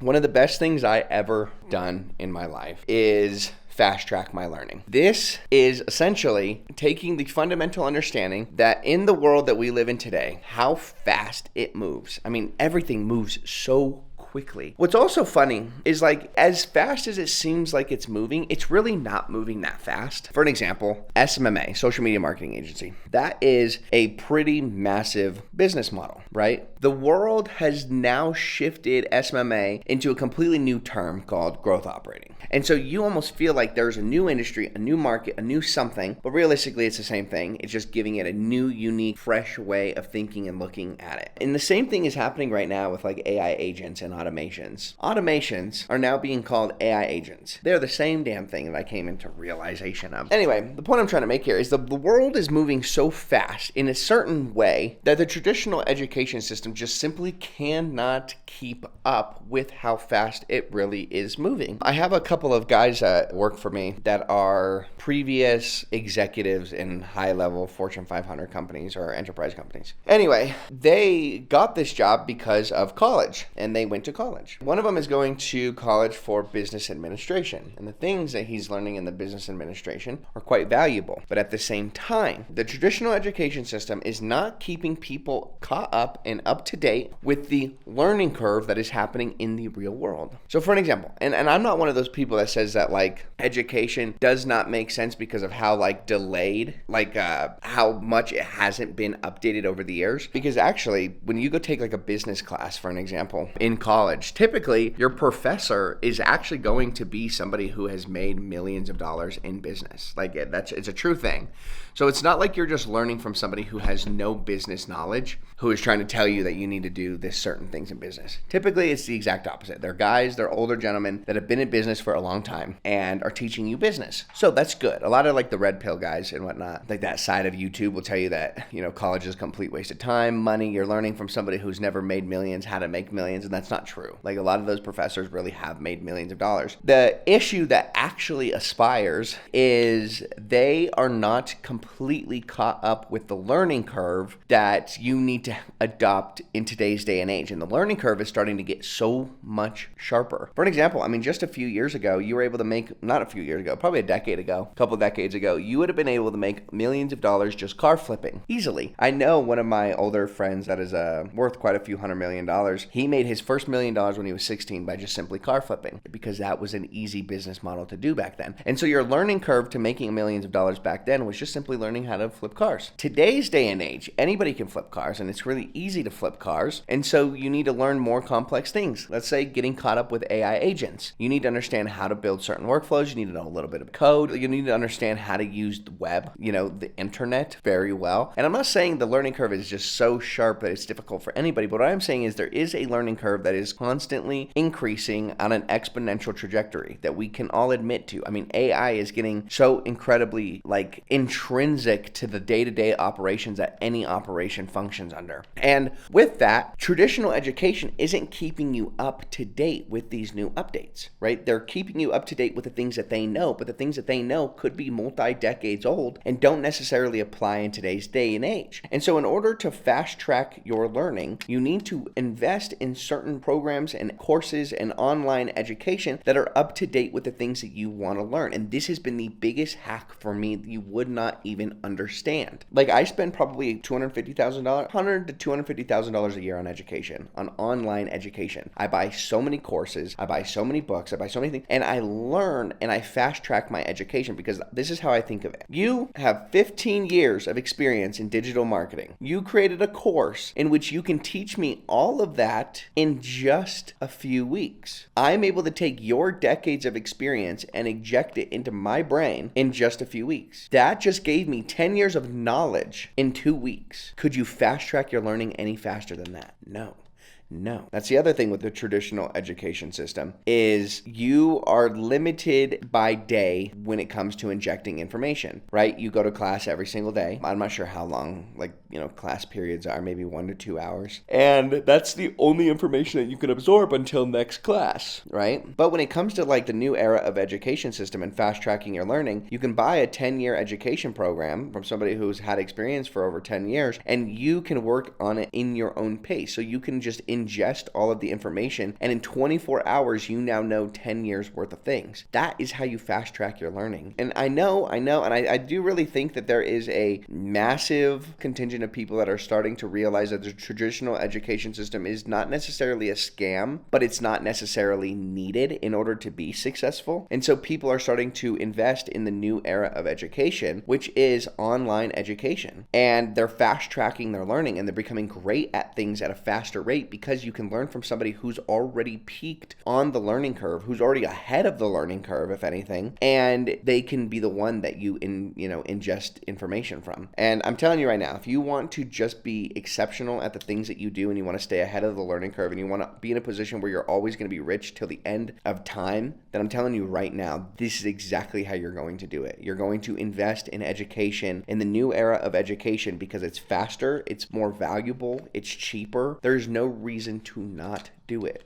one of the best things I ever done in my life is fast track my learning. This is essentially taking the fundamental understanding that in the world that we live in today, how fast it moves. I mean, everything moves so quickly. What's also funny is like as fast as it seems like it's moving, it's really not moving that fast. For an example, SMMA, social media marketing agency, that is a pretty massive business model, right? The world has now shifted SMMA into a completely new term called growth operating. And so you almost feel like there's a new industry, a new market, a new something, but realistically it's the same thing. It's just giving it a new, unique, fresh way of thinking and looking at it. And the same thing is happening right now with like AI agents and automations. Automations are now being called AI agents. They're the same damn thing that I came into realization of. Anyway, the point I'm trying to make here is the world is moving so fast in a certain way that the traditional education system just simply cannot keep up with how fast it really is moving. I have a couple of guys that work for me that are previous executives in high-level Fortune 500 companies or enterprise companies. Anyway, they got this job because of college, and they went to college. One of them is going to college for business administration, and the things that he's learning in the business administration are quite valuable. But at the same time, the traditional education system is not keeping people caught up and up to date with the learning curve that is happening in the real world. So for an example, and I'm not one of those people that says that like education does not make sense because of how like delayed, like how much it hasn't been updated over the years. Because actually, when you go take like a business class, for an example, in college, typically your professor is actually going to be somebody who has made millions of dollars in business. Like it's a true thing. So it's not like you're just learning from somebody who has no business knowledge, who is trying to tell you that you need to do this certain things in business. Typically, it's the exact opposite. They're guys, they're older gentlemen that have been in business for a long time and are teaching you business. So that's good. A lot of like the red pill guys and whatnot, like that side of YouTube will tell you that, you know, college is a complete waste of time, money. You're learning from somebody who's never made millions, how to make millions, and that's not true. Like a lot of those professors really have made millions of dollars. The issue that actually aspires is they are not completely caught up with the learning curve that you need to adopt in today's day and age. And the learning curve is starting to get so much sharper. For an example, I mean, just a few years ago, you were able to make, not a few years ago, probably a decade ago, a couple of decades ago, you would have been able to make millions of dollars just car flipping easily. I know one of my older friends that is worth quite a few $100 million. He made his first $1 million when he was 16 by just simply car flipping because that was an easy business model to do back then. And so your learning curve to making millions of dollars back then was just simply learning how to flip cars. Today's day and age, anybody can flip cars, and it's really easy to flip cars. And so you need to learn more complex things. Let's say getting caught up with AI agents. You need to understand how to build certain workflows. You need to know a little bit of code. You need to understand how to use the web, you know, the internet very well. And I'm not saying the learning curve is just so sharp that it's difficult for anybody, but what I'm saying is there is a learning curve that is constantly increasing on an exponential trajectory that we can all admit to. I mean, AI is getting so incredibly like intrinsic to the day-to-day operations that any operation functions under. And with that, traditional education isn't keeping you up to date with these new updates, right? They're keeping you up to date with the things that they know, but the things that they know could be multi-decades old and don't necessarily apply in today's day and age. And so in order to fast track your learning, you need to invest in certain programs and courses and online education that are up to date with the things that you want to learn. And this has been the biggest hack for me that you would not even understand. Like I spend probably $250,000, $100,000 to $250,000 a year on education, on online education. I buy so many courses, I buy so many books, I buy so many things, and I learn and I fast track my education because this is how I think of it. You have 15 years of experience in digital marketing. You created a course in which you can teach me all of that in just a few weeks. I'm able to take your decades of experience and inject it into my brain in just a few weeks. That just gave me 10 years of knowledge in 2 weeks. Could you fast track your learning any faster than that? No. No. That's the other thing with the traditional education system is you are limited by day when it comes to injecting information, right? You go to class every single day. I'm not sure how long, class periods are, maybe 1 to 2 hours. And that's the only information that you can absorb until next class, right? But when it comes to the new era of education system and fast tracking your learning, you can buy a 10-year education program from somebody who's had experience for over 10 years, and you can work on it in your own pace. So you can just ingest all of the information, and in 24 hours, you now know 10 years worth of things. That is how you fast track your learning. And I know, and I do really think that there is a massive contingent of people that are starting to realize that the traditional education system is not necessarily a scam, but it's not necessarily needed in order to be successful. And so people are starting to invest in the new era of education, which is online education. And they're fast tracking their learning, and they're becoming great at things at a faster rate because you can learn from somebody who's already peaked on the learning curve, who's already ahead of the learning curve, if anything, and they can be the one that you ingest information from. And I'm telling you right now, if you want to just be exceptional at the things that you do and you want to stay ahead of the learning curve and you want to be in a position where you're always going to be rich till the end of time, then I'm telling you right now, this is exactly how you're going to do it. You're going to invest in education, in the new era of education, because it's faster, it's more valuable, it's cheaper. There's no reason to not do it.